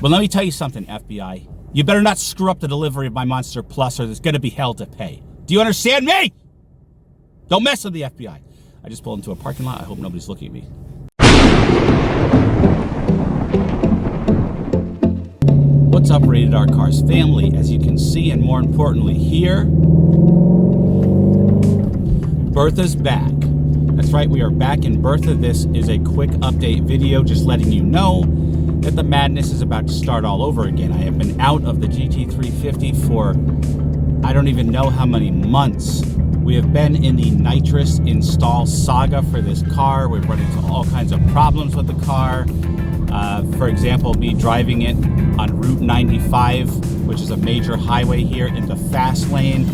But let me tell you something, FBI. You better not screw up the delivery of my Monster Plus or there's going to be hell to pay. Do you understand me? Don't mess with the FBI. I just pulled into a parking lot. I hope nobody's looking at me. What's up, Rated R Cars family? As you can see, and more importantly here, Bertha's back. That's right, we are back in Bertha. This is a quick update video just letting you know that the madness is about to start all over again. I have been out of the GT350 for I don't even know how many months. We have been in the Nitrous Install saga for this car. We've run into all kinds of problems with the car. For example, me driving it on Route 95, which is a major highway here, in the fast lane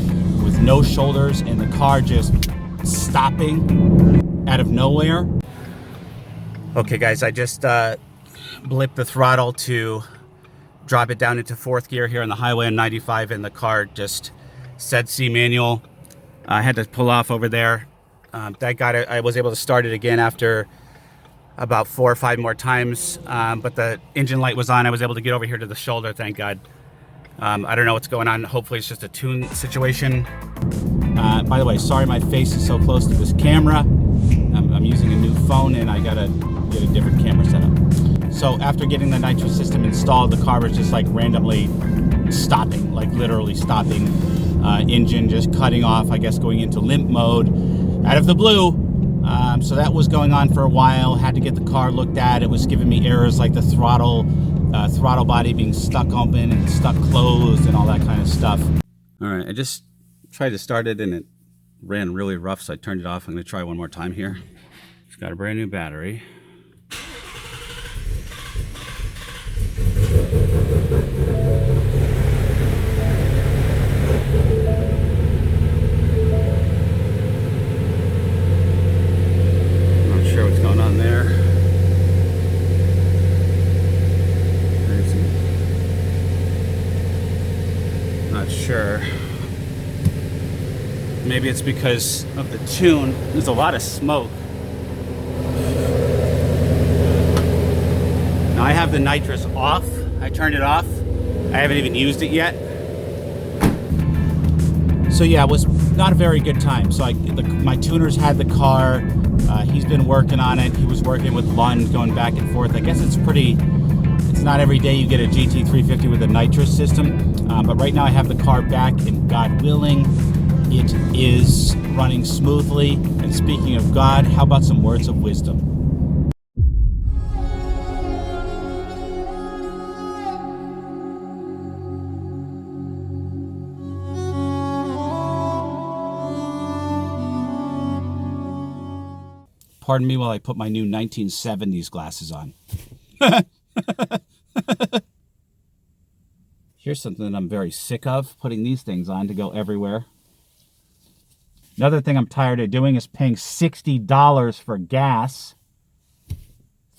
with no shoulders, and the car just stopping out of nowhere. Okay guys, I just blipped the throttle to drop it down into fourth gear here on the highway on 95, and the car just said C manual. I had to pull off over there. That got it. I was able to start it again after about 4 or 5 more times, but the engine light was on. I was able to get over here to the shoulder, thank God. I don't know what's going on. Hopefully it's just a tune situation. By the way, sorry my face is so close to this camera. I'm using a new phone and I gotta get a different camera setup. So after getting the nitrous system installed, the car was just like randomly stopping, like literally stopping. Engine just cutting off, I guess going into limp mode out of the blue. So that was going on for a while. Had to get the car looked at. It was giving me errors like the throttle body being stuck open and stuck closed and all that kind of stuff. All right, I just tried to start it and it ran really rough, so I turned it off. I'm going to try one more time here. It's got a brand new battery. Not sure what's going on there. Not sure. Maybe it's because of the tune. There's a lot of smoke. Now I have the nitrous off. I turned it off. I haven't even used it yet. So yeah, it was not a very good time. So my tuners had the car. He's been working on it. He was working with Lund, going back and forth. I guess it's not every day you get a GT350 with a nitrous system. But right now I have the car back, and God willing, it is running smoothly. And speaking of God, how about some words of wisdom? Pardon me while I put my new 1970s glasses on. Here's something that I'm very sick of, putting these things on to go everywhere. Another thing I'm tired of doing is paying $60 for gas.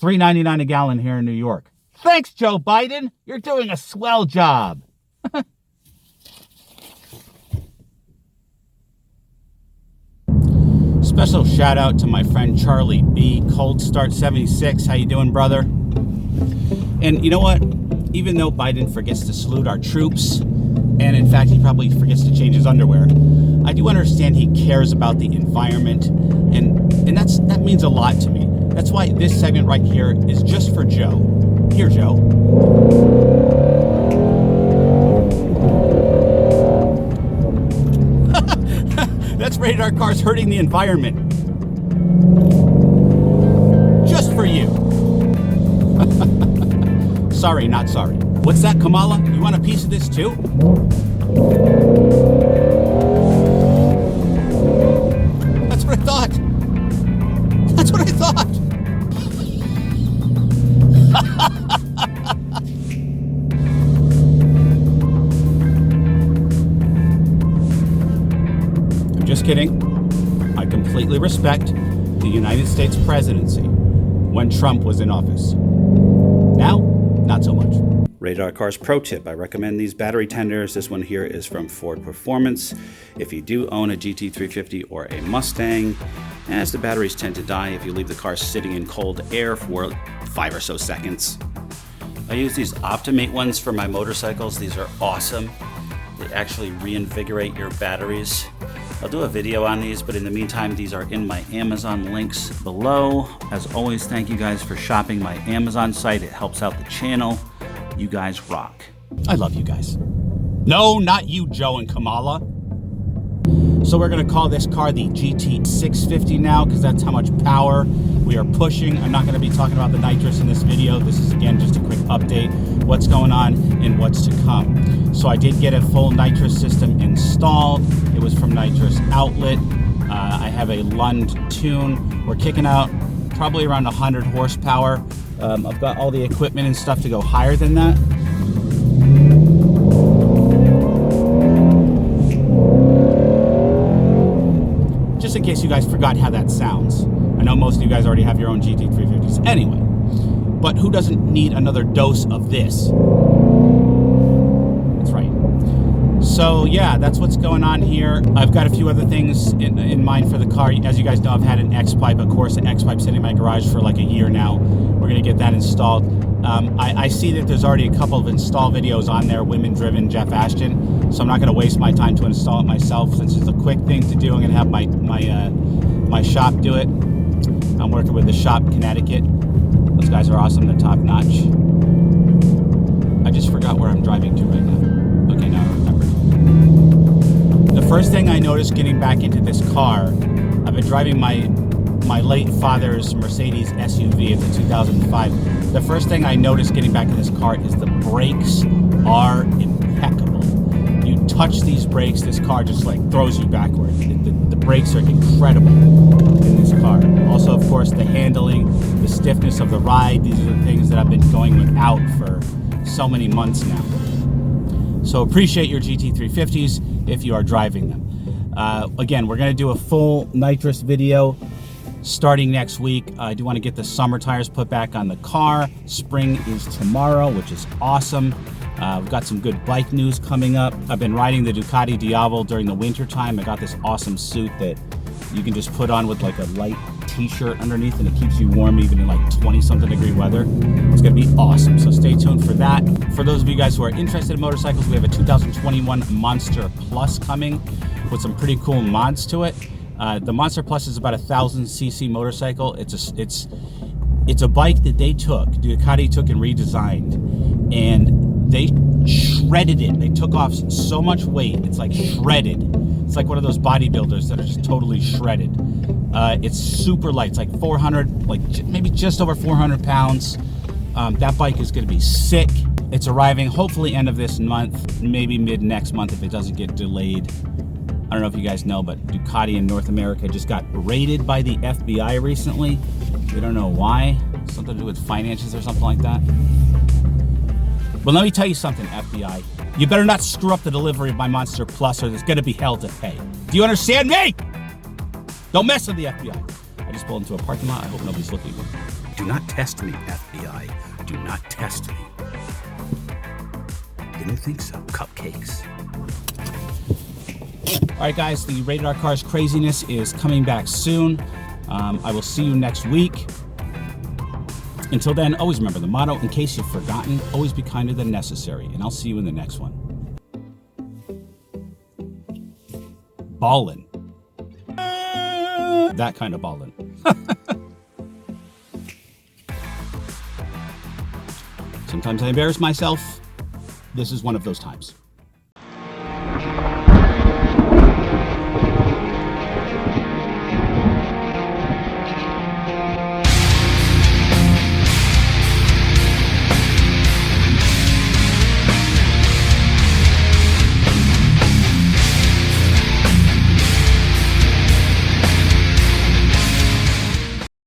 $3.99 a gallon here in New York. Thanks, Joe Biden. You're doing a swell job. Special shout out to my friend Charlie B, Cold Start 76. How you doing, brother? And you know what? Even though Biden forgets to salute our troops, and in fact he probably forgets to change his underwear, I do understand he cares about the environment, and that means a lot to me. That's why this segment right here is just for Joe. Here, Joe. That's Rated R Cars hurting the environment. Just for you. Sorry, not sorry. What's that, Kamala? You want a piece of this too? That's what I thought. That's what I thought. I'm just kidding. I completely respect the United States presidency when Trump was in office. Now, not so much. Rated R Cars pro tip. I recommend these battery tenders. This one here is from Ford Performance. If you do own a GT350 or a Mustang, as the batteries tend to die if you leave the car sitting in cold air for 5 or so seconds. I use these Optimate ones for my motorcycles. These are awesome. They actually reinvigorate your batteries. I'll do a video on these, but in the meantime, these are in my Amazon links below. As always, thank you guys for shopping my Amazon site. It helps out the channel. You guys rock. I love you guys. No, not you, Joe and Kamala. So we're gonna call this car the GT350 now, because that's how much power we are pushing. I'm not gonna be talking about the nitrous in this video. This is, again, just a quick update, what's going on and what's to come. So I did get a full nitrous system installed. It was from Nitrous Outlet. I have a Lund tune. We're kicking out probably around 100 horsepower. I've got all the equipment and stuff to go higher than that. Just in case you guys forgot how that sounds. I know most of you guys already have your own GT350s anyway, but who doesn't need another dose of this? That's right. So yeah, that's what's going on here. I've got a few other things in mind for the car. As you guys know, I've had an X-Pipe, of course, an X-Pipe sitting in my garage for like a year now. We're gonna get that installed. I see that there's already a couple of install videos on there, women driven, Jeff Ashton. So I'm not gonna waste my time to install it myself. Since it's a quick thing to do, I'm gonna have my shop do it. I'm working with the shop, Connecticut. Those guys are awesome, they're top notch. I just forgot where I'm driving to right now. Okay, now I remember. The first thing I noticed getting back into this car, I've been driving my late father's Mercedes SUV. It's a 2005. The first thing I noticed getting back in this car is the brakes are impeccable. You touch these brakes, this car just like throws you backward. The brakes are incredible in this car. Also, of course, the handling, the stiffness of the ride. These are the things that I've been going without for so many months now. So appreciate your GT350s if you are driving them. Again, we're going to do a full nitrous video starting next week. I do want to get the summer tires put back on the car. Spring is tomorrow, which is awesome. We've got some good bike news coming up. I've been riding the Ducati Diavolo during the winter time. I got this awesome suit that you can just put on with like a light t-shirt underneath, and it keeps you warm even in like 20-something degree weather. It's gonna be awesome, so stay tuned for that. For those of you guys who are interested in motorcycles, we have a 2021 Monster Plus coming with some pretty cool mods to it. The Monster Plus is about 1,000cc motorcycle. It's a bike that Ducati took and redesigned, and they shredded it. They took off so much weight, it's like shredded. It's like one of those bodybuilders that are just totally shredded. It's super light. It's like 400, like maybe just over 400 pounds. That bike is gonna be sick. It's arriving hopefully end of this month, maybe mid next month if it doesn't get delayed. I don't know if you guys know, but Ducati in North America just got raided by the FBI recently. We don't know why. Something to do with finances or something like that. Well, let me tell you something, FBI. You better not screw up the delivery of my Monster Plus or there's gonna be hell to pay. Do you understand me? Don't mess with the FBI. I just pulled into a parking lot. I hope nobody's looking. Do not test me, FBI. Do not test me. Didn't think so. Cupcakes. All right, guys, the Rated R Cars craziness is coming back soon. I will see you next week. Until then, always remember the motto, in case you've forgotten, always be kinder than necessary. And I'll see you in the next one. Ballin'. That kind of ballin'. Sometimes I embarrass myself. This is one of those times.